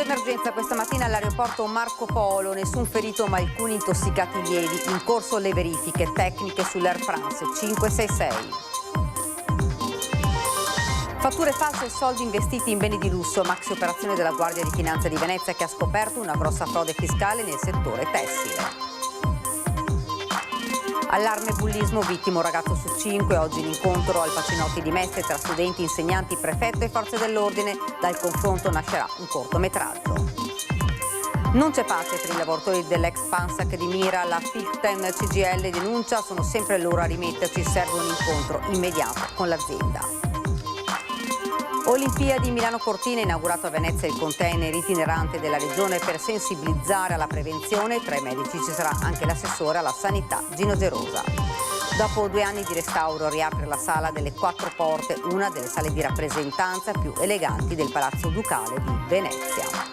d'emergenza questa mattina all'aeroporto Marco Polo, nessun ferito ma alcuni intossicati lievi, in corso le verifiche tecniche sull'Air France 566. Fatture false e soldi investiti in beni di lusso, maxi operazione della Guardia di Finanza di Venezia che ha scoperto una grossa frode fiscale nel settore tessile. Allarme bullismo, vittima un ragazzo su 5, oggi l'incontro al Pacinotti di Mestre tra studenti, insegnanti, prefetto e forze dell'ordine, dal confronto nascerà un cortometraggio. Non c'è pace per i lavoratori dell'ex Pansac di Mira, la Filten CGL denuncia, sono sempre loro a rimetterci, serve un incontro immediato con l'azienda. Olimpiadi Milano Cortina, inaugurato a Venezia il container itinerante della regione per sensibilizzare alla prevenzione. Tra i medici ci sarà anche l'assessore alla sanità Gino Gerosa. Dopo 2 anni di restauro riapre la sala delle 4 porte, una delle sale di rappresentanza più eleganti del Palazzo Ducale di Venezia.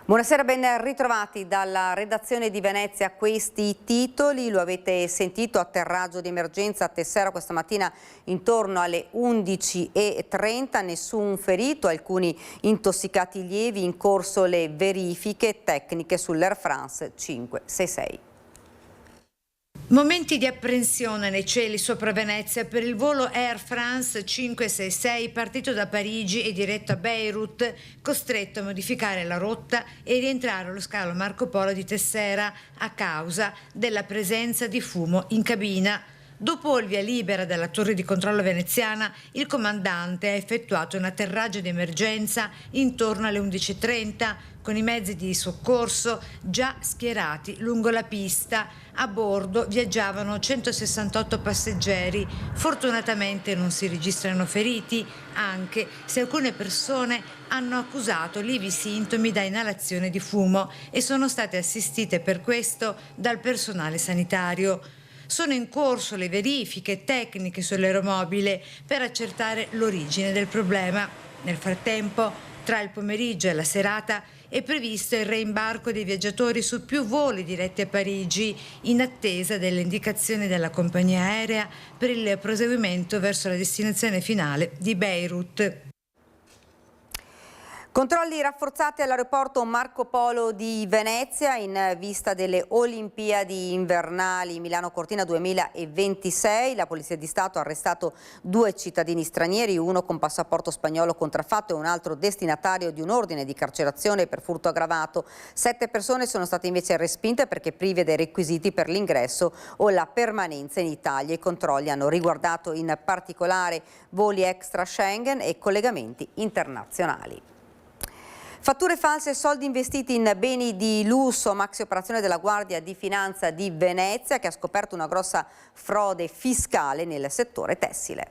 Buonasera, ben ritrovati dalla redazione di Venezia. Questi titoli, lo avete sentito, atterraggio di emergenza a Tessera questa mattina intorno alle 11:30, nessun ferito, alcuni intossicati lievi, in corso le verifiche tecniche sull'Air France 566. Momenti di apprensione nei cieli sopra Venezia per il volo Air France 566 partito da Parigi e diretto a Beirut, costretto a modificare la rotta e rientrare allo scalo Marco Polo di Tessera a causa della presenza di fumo in cabina. Dopo il via libera della torre di controllo veneziana, il comandante ha effettuato un atterraggio di emergenza intorno alle 11:30 con i mezzi di soccorso già schierati lungo la pista. A bordo viaggiavano 168 passeggeri. Fortunatamente non si registrano feriti, anche se alcune persone hanno accusato lievi sintomi da inalazione di fumo e sono state assistite per questo dal personale sanitario. Sono in corso le verifiche tecniche sull'aeromobile per accertare l'origine del problema. Nel frattempo, tra il pomeriggio e la serata, è previsto il reimbarco dei viaggiatori su più voli diretti a Parigi, in attesa delle indicazioni della compagnia aerea per il proseguimento verso la destinazione finale di Beirut. Controlli rafforzati all'aeroporto Marco Polo di Venezia in vista delle Olimpiadi invernali Milano Cortina 2026. La Polizia di Stato ha arrestato 2 cittadini stranieri, uno con passaporto spagnolo contraffatto e un altro destinatario di un ordine di carcerazione per furto aggravato. 7 persone sono state invece respinte perché prive dei requisiti per l'ingresso o la permanenza in Italia. I controlli hanno riguardato in particolare voli extra Schengen e collegamenti internazionali. Fatture false e soldi investiti in beni di lusso, maxi operazione della Guardia di Finanza di Venezia che ha scoperto una grossa frode fiscale nel settore tessile.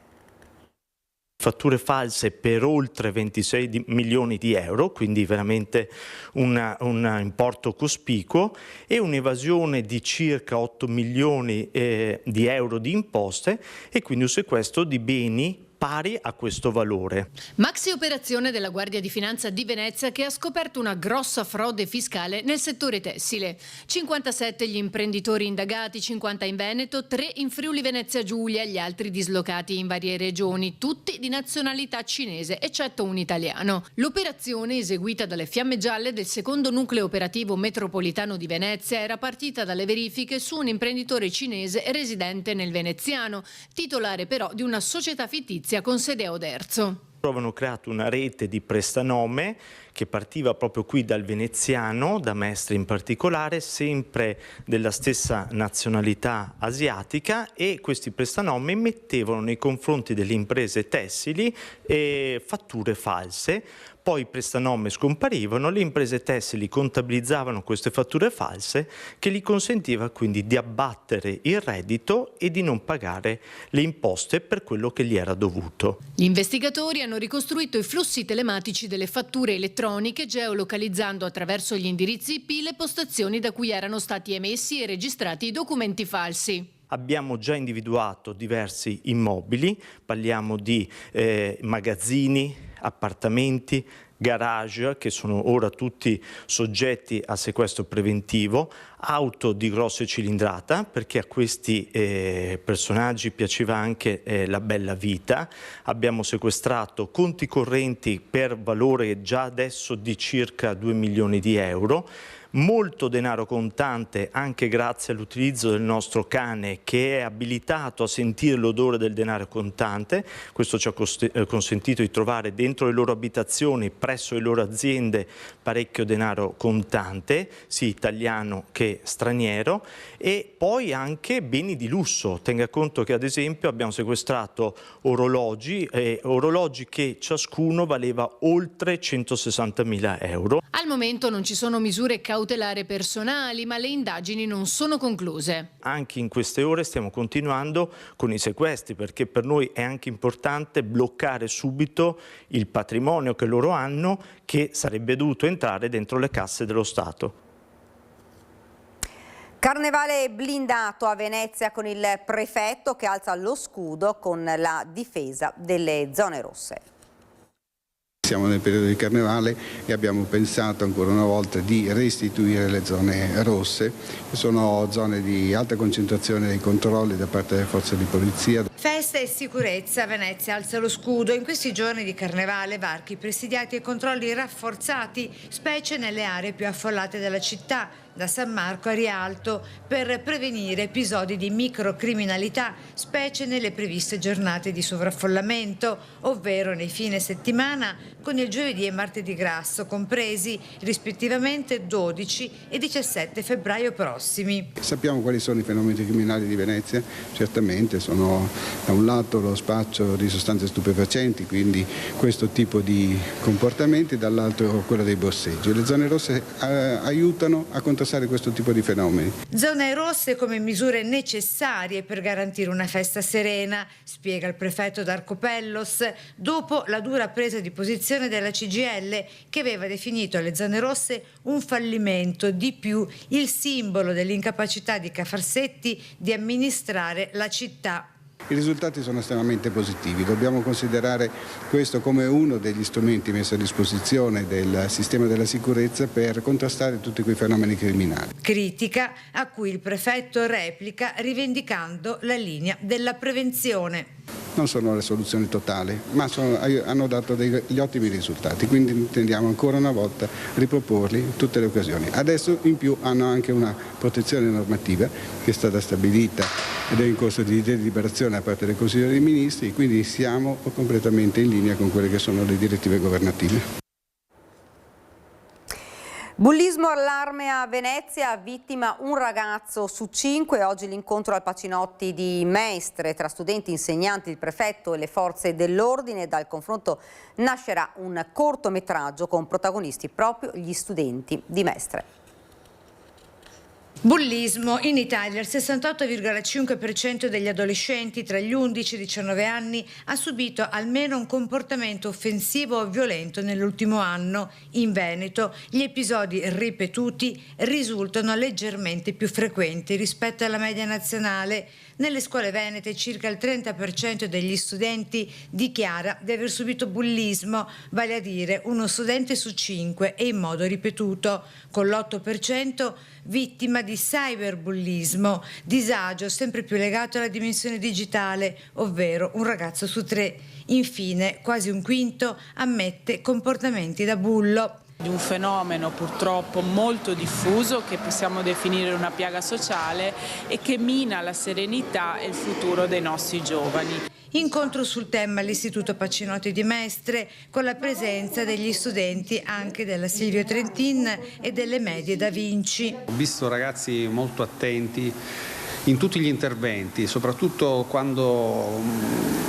Fatture false per oltre 26 milioni di euro, quindi veramente un importo cospicuo, e un'evasione di circa 8 milioni di euro di imposte e quindi un sequestro di beni pari a questo valore. Maxi operazione della Guardia di Finanza di Venezia che ha scoperto una grossa frode fiscale nel settore tessile. 57 gli imprenditori indagati, 50 in Veneto, 3 in Friuli Venezia Giulia, gli altri dislocati in varie regioni, tutti di nazionalità cinese, eccetto un italiano. L'operazione, eseguita dalle Fiamme Gialle del secondo nucleo operativo metropolitano di Venezia, era partita dalle verifiche su un imprenditore cinese residente nel veneziano, titolare però di una società fittizia con sede a Oderzo. Avevano creato una rete di prestanome che partiva proprio qui dal veneziano, da Mestre in particolare, sempre della stessa nazionalità asiatica, e questi prestanomi mettevano nei confronti delle imprese tessili fatture false. Poi i prestanome scomparivano, le imprese tessili contabilizzavano queste fatture false che gli consentiva quindi di abbattere il reddito e di non pagare le imposte per quello che gli era dovuto. Gli investigatori hanno ricostruito i flussi telematici delle fatture elettroniche, geolocalizzando attraverso gli indirizzi IP le postazioni da cui erano stati emessi e registrati i documenti falsi. Abbiamo già individuato diversi immobili, parliamo di magazzini, appartamenti, garage che sono ora tutti soggetti a sequestro preventivo, auto di grossa cilindrata, perché a questi personaggi piaceva anche la bella vita. Abbiamo sequestrato conti correnti per valore già adesso di circa 2 milioni di euro, molto denaro contante anche grazie all'utilizzo del nostro cane che è abilitato a sentire l'odore del denaro contante. Questo ci ha consentito di trovare dentro le loro abitazioni, presso le loro aziende, parecchio denaro contante, sia italiano che straniero, e poi anche beni di lusso. Tenga conto che ad esempio abbiamo sequestrato orologi che ciascuno valeva oltre 160.000 euro. Al momento non ci sono misure cautelari personali, ma le indagini non sono concluse. Anche in queste ore stiamo continuando con i sequestri, perché per noi è anche importante bloccare subito il patrimonio che loro hanno, che sarebbe dovuto entrare dentro le casse dello Stato. Carnevale blindato a Venezia con il prefetto che alza lo scudo con la difesa delle zone rosse. Siamo nel periodo di Carnevale e abbiamo pensato ancora una volta di restituire le zone rosse, che sono zone di alta concentrazione dei controlli da parte delle forze di polizia. Festa e sicurezza, Venezia alza lo scudo. In questi giorni di Carnevale varchi presidiati e controlli rafforzati, specie nelle aree più affollate della città, da San Marco a Rialto, per prevenire episodi di microcriminalità, specie nelle previste giornate di sovraffollamento, ovvero nei fine settimana, con il giovedì e martedì grasso compresi, rispettivamente 12 e 17 febbraio prossimi. Sappiamo quali sono i fenomeni criminali di Venezia, certamente sono da un lato lo spaccio di sostanze stupefacenti, quindi questo tipo di comportamenti, dall'altro quello dei borseggi. Le zone rosse aiutano a contrastare questo tipo di fenomeni. Zone rosse come misure necessarie per garantire una festa serena, spiega il prefetto Darcopellos, dopo la dura presa di posizione della CGIL che aveva definito alle zone rosse un fallimento, di più il simbolo dell'incapacità di Cafarsetti di amministrare la città. I risultati sono estremamente positivi, dobbiamo considerare questo come uno degli strumenti messi a disposizione del sistema della sicurezza per contrastare tutti quei fenomeni criminali. Critica a cui il prefetto replica rivendicando la linea della prevenzione. Non sono le soluzioni totali, ma hanno dato degli ottimi risultati, quindi intendiamo ancora una volta riproporli in tutte le occasioni. Adesso in più hanno anche una protezione normativa che è stata stabilita ed è in corso di deliberazione da parte del Consiglio dei Ministri, quindi siamo completamente in linea con quelle che sono le direttive governative. Bullismo allarme a Venezia, vittima un ragazzo su 5. Oggi l'incontro al Pacinotti di Mestre tra studenti, insegnanti, il prefetto e le forze dell'ordine. Dal confronto nascerà un cortometraggio con protagonisti proprio gli studenti di Mestre. Bullismo. In Italia il 68,5% degli adolescenti tra gli 11 e i 19 anni ha subito almeno un comportamento offensivo o violento nell'ultimo anno. In Veneto gli episodi ripetuti risultano leggermente più frequenti rispetto alla media nazionale. Nelle scuole venete circa il 30% degli studenti dichiara di aver subito bullismo, vale a dire uno studente su 5 e in modo ripetuto, con l'8% vittima di cyberbullismo, disagio sempre più legato alla dimensione digitale, ovvero un ragazzo su 3. Infine, quasi un quinto ammette comportamenti da bullo. Di un fenomeno purtroppo molto diffuso che possiamo definire una piaga sociale e che mina la serenità e il futuro dei nostri giovani. Incontro sul tema all'Istituto Pacinotti di Mestre con la presenza degli studenti anche della Silvio Trentin e delle medie Da Vinci. Ho visto ragazzi molto attenti in tutti gli interventi, soprattutto quando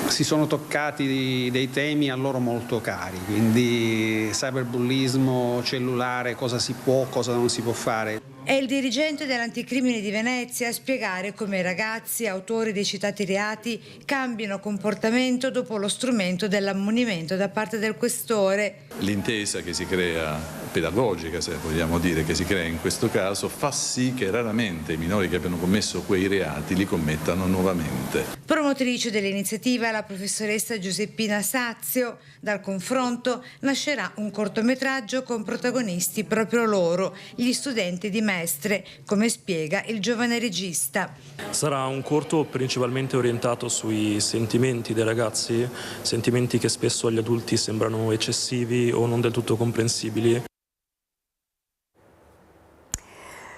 si sono toccati dei temi a loro molto cari, quindi cyberbullismo, cellulare, cosa si può, cosa non si può fare. È il dirigente dell'Anticrimine di Venezia a spiegare come i ragazzi, autori dei citati reati, cambiano comportamento dopo lo strumento dell'ammonimento da parte del questore. L'intesa che si crea, pedagogica se vogliamo dire, che si crea in questo caso, fa sì che raramente i minori che abbiano commesso quei reati li commettano nuovamente. Promotrice dell'iniziativa la professoressa Giuseppina Sazio. Dal confronto nascerà un cortometraggio con protagonisti proprio loro, gli studenti di Mestre, come spiega il giovane regista. Sarà un corto principalmente orientato sui sentimenti dei ragazzi, sentimenti che spesso agli adulti sembrano eccessivi o non del tutto comprensibili.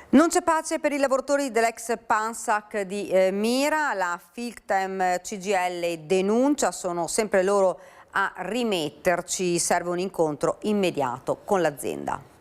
Non c'è pace per i lavoratori dell'ex Pansac di Mira, la Filctem CGIL denuncia, sono sempre loro a rimetterci, serve un incontro immediato con l'azienda.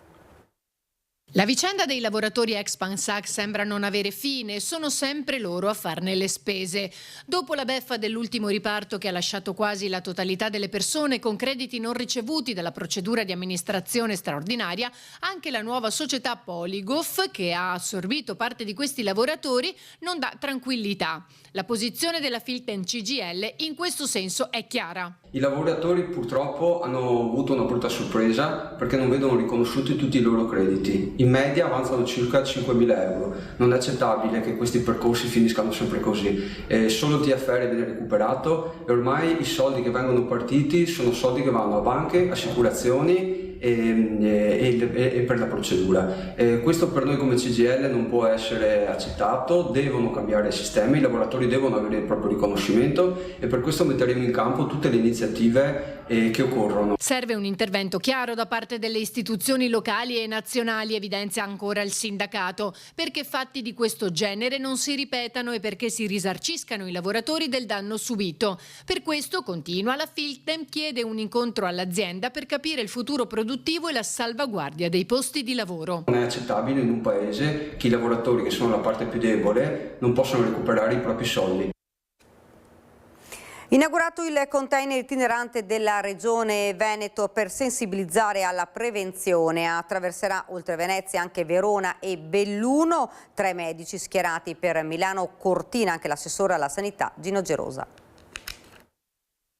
La vicenda dei lavoratori ex Pansac sembra non avere fine, sono sempre loro a farne le spese. Dopo la beffa dell'ultimo riparto che ha lasciato quasi la totalità delle persone con crediti non ricevuti dalla procedura di amministrazione straordinaria, anche la nuova società Poligof, che ha assorbito parte di questi lavoratori, non dà tranquillità. La posizione della Filctem CGIL in questo senso è chiara. I lavoratori purtroppo hanno avuto una brutta sorpresa perché non vedono riconosciuti tutti i loro crediti. In media avanzano circa 5.000 euro. Non è accettabile che questi percorsi finiscano sempre così. Solo il TFR viene recuperato e ormai i soldi che vengono partiti sono soldi che vanno a banche, assicurazioni e per la procedura. Questo per noi come CGIL non può essere accettato, devono cambiare il sistema, i lavoratori devono avere il proprio riconoscimento e per questo metteremo in campo tutte le iniziative che occorrono. Serve un intervento chiaro da parte delle istituzioni locali e nazionali, evidenzia ancora il sindacato, perché fatti di questo genere non si ripetano e perché si risarciscano i lavoratori del danno subito. Per questo, continua, la Filctem chiede un incontro all'azienda per capire il futuro produttivo e la salvaguardia dei posti di lavoro. Non è accettabile in un paese che i lavoratori, che sono la parte più debole, non possono recuperare i propri soldi. Inaugurato il container itinerante della Regione Veneto per sensibilizzare alla prevenzione. Attraverserà oltre Venezia anche Verona e Belluno, 3 medici schierati per Milano Cortina, anche l'assessore alla sanità Gino Gerosa.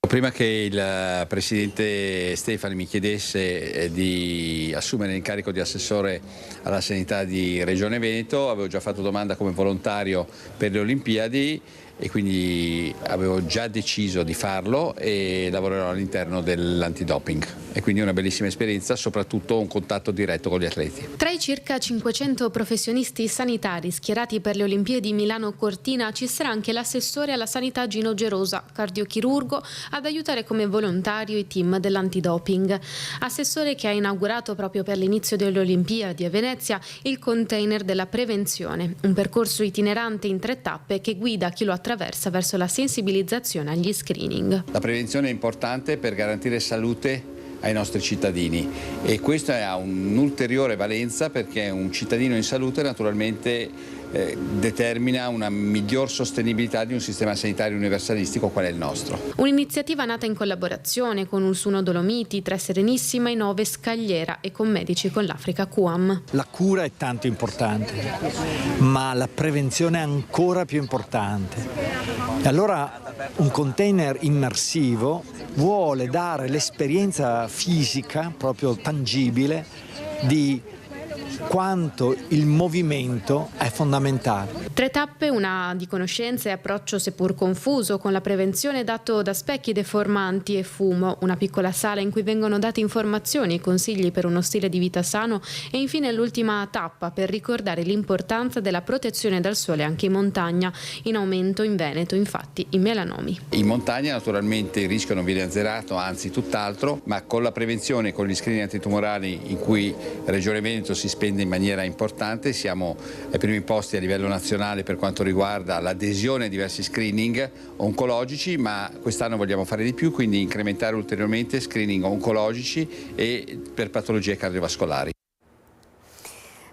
Prima che il Presidente Stefani mi chiedesse di assumere l'incarico di assessore alla sanità di Regione Veneto, avevo già fatto domanda come volontario per le Olimpiadi e quindi avevo già deciso di farlo e lavorerò all'interno dell'antidoping. E quindi una bellissima esperienza, soprattutto un contatto diretto con gli atleti. Tra i circa 500 professionisti sanitari schierati per le Olimpiadi Milano Cortina ci sarà anche l'assessore alla sanità Gino Gerosa, cardiochirurgo, ad aiutare come volontario i team dell'antidoping. Assessore che ha inaugurato proprio per l'inizio delle Olimpiadi a Venezia il container della prevenzione, un percorso itinerante in 3 tappe che guida chi lo attraversa verso la sensibilizzazione agli screening. La prevenzione è importante per garantire salute ai nostri cittadini e questo ha un'ulteriore valenza perché un cittadino in salute naturalmente determina una miglior sostenibilità di un sistema sanitario universalistico qual è il nostro. Un'iniziativa nata in collaborazione con Ulsuno Dolomiti, 3 Serenissima e 9 Scagliera e con medici con l'Africa QAM. La cura è tanto importante, ma la prevenzione è ancora più importante. E allora un container immersivo vuole dare l'esperienza fisica, proprio tangibile, di quanto il movimento è fondamentale. 3 tappe, una di conoscenza e approccio seppur confuso con la prevenzione dato da specchi deformanti e fumo, una piccola sala in cui vengono date informazioni e consigli per uno stile di vita sano e infine l'ultima tappa per ricordare l'importanza della protezione dal sole anche in montagna, in aumento in Veneto infatti i melanomi. In montagna naturalmente il rischio non viene azzerato, anzi tutt'altro, ma con la prevenzione, con gli screening antitumorali in cui Regione Veneto si spende in maniera importante, siamo ai primi posti a livello nazionale per quanto riguarda l'adesione a diversi screening oncologici, ma quest'anno vogliamo fare di più, quindi incrementare ulteriormente screening oncologici e per patologie cardiovascolari.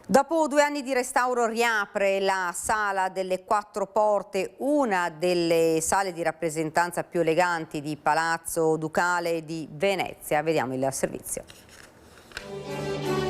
Dopo 2 anni di restauro riapre la Sala delle 4 Porte, una delle sale di rappresentanza più eleganti di Palazzo Ducale di Venezia. Vediamo il servizio.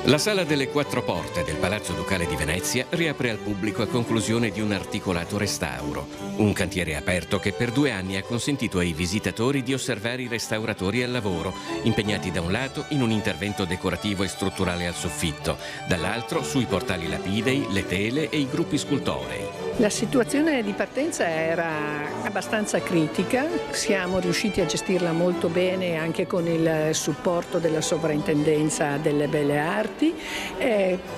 La Sala delle 4 Porte del Palazzo Ducale di Venezia riapre al pubblico a conclusione di un articolato restauro. Un cantiere aperto che per 2 anni ha consentito ai visitatori di osservare i restauratori al lavoro, impegnati da un lato in un intervento decorativo e strutturale al soffitto, dall'altro sui portali lapidei, le tele e i gruppi scultorei. La situazione di partenza era abbastanza critica, siamo riusciti a gestirla molto bene anche con il supporto della Sovrintendenza delle Belle Arti,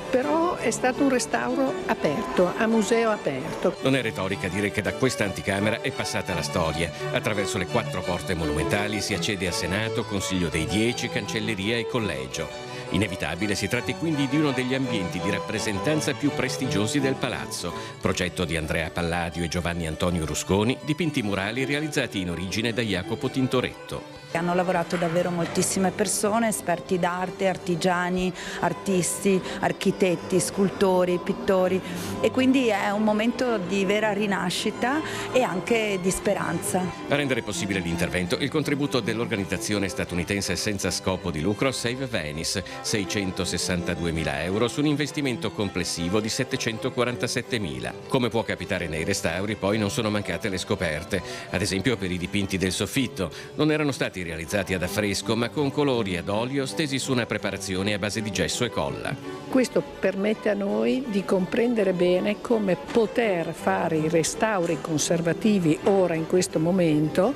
però è stato un restauro aperto, a museo aperto. Non è retorica dire che da questa anticamera è passata la storia. Attraverso le 4 porte monumentali si accede a Senato, Consiglio dei 10, Cancelleria e Collegio. Inevitabile, si tratti quindi di uno degli ambienti di rappresentanza più prestigiosi del palazzo, progetto di Andrea Palladio e Giovanni Antonio Rusconi, dipinti murali realizzati in origine da Jacopo Tintoretto. Hanno lavorato davvero moltissime persone, esperti d'arte, artigiani, artisti, architetti, scultori, pittori, e quindi è un momento di vera rinascita e anche di speranza. A rendere possibile l'intervento il contributo dell'organizzazione statunitense senza scopo di lucro Save Venice, 662.000 euro su un investimento complessivo di 747.000. Come può capitare nei restauri, poi non sono mancate le scoperte, ad esempio per i dipinti del soffitto. Non erano stati realizzati ad affresco, ma con colori ad olio stesi su una preparazione a base di gesso e colla. Questo permette a noi di comprendere bene come poter fare i restauri conservativi ora in questo momento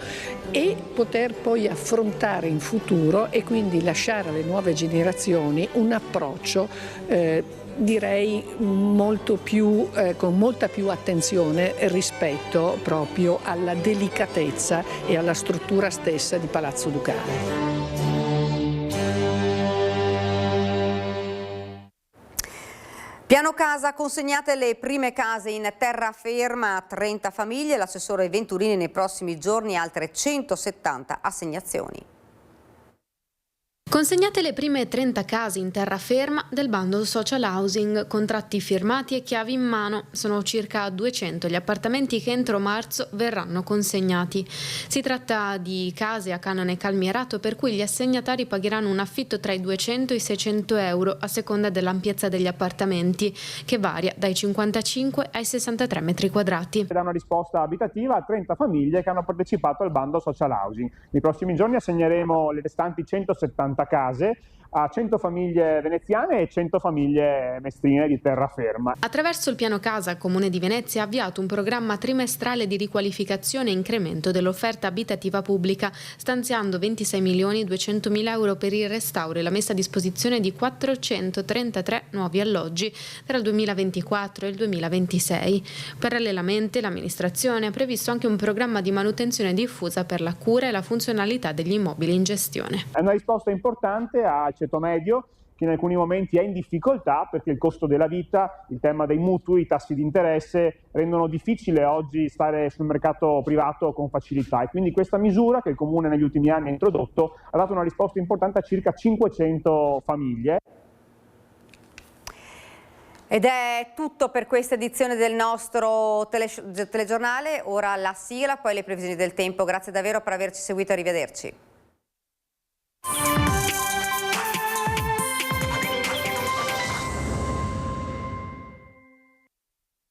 e poter poi affrontare in futuro e quindi lasciare alle nuove generazioni un approccio direi molto più, con molta più attenzione rispetto proprio alla delicatezza e alla struttura stessa di Palazzo Ducale. Piano casa, consegnate le prime case in terraferma a 30 famiglie, l'assessore Venturini nei prossimi giorni altre 170 assegnazioni. Consegnate le prime 30 case in terraferma del bando social housing, contratti firmati e chiavi in mano. Sono circa 200 gli appartamenti che entro marzo verranno consegnati. Si tratta di case a canone calmierato per cui gli assegnatari pagheranno un affitto tra i 200 e i 600 euro a seconda dell'ampiezza degli appartamenti, che varia dai 55 ai 63 metri quadrati. Da una risposta abitativa a 30 famiglie che hanno partecipato al bando social housing. Nei prossimi giorni assegneremo le restanti 170 case a 100 famiglie veneziane e 100 famiglie mestrine di terraferma. Attraverso il piano casa, il Comune di Venezia ha avviato un programma trimestrale di riqualificazione e incremento dell'offerta abitativa pubblica, stanziando 26.200.000 euro per il restauro e la messa a disposizione di 433 nuovi alloggi tra il 2024 e il 2026. Parallelamente l'amministrazione ha previsto anche un programma di manutenzione diffusa per la cura e la funzionalità degli immobili in gestione. È una risposta importante al ceto medio, che in alcuni momenti è in difficoltà perché il costo della vita, il tema dei mutui, i tassi di interesse rendono difficile oggi stare sul mercato privato con facilità, e quindi questa misura che il Comune negli ultimi anni ha introdotto ha dato una risposta importante a circa 500 famiglie. Ed è tutto per questa edizione del nostro telegiornale, ora la sigla, poi le previsioni del tempo. Grazie davvero per averci seguito, arrivederci.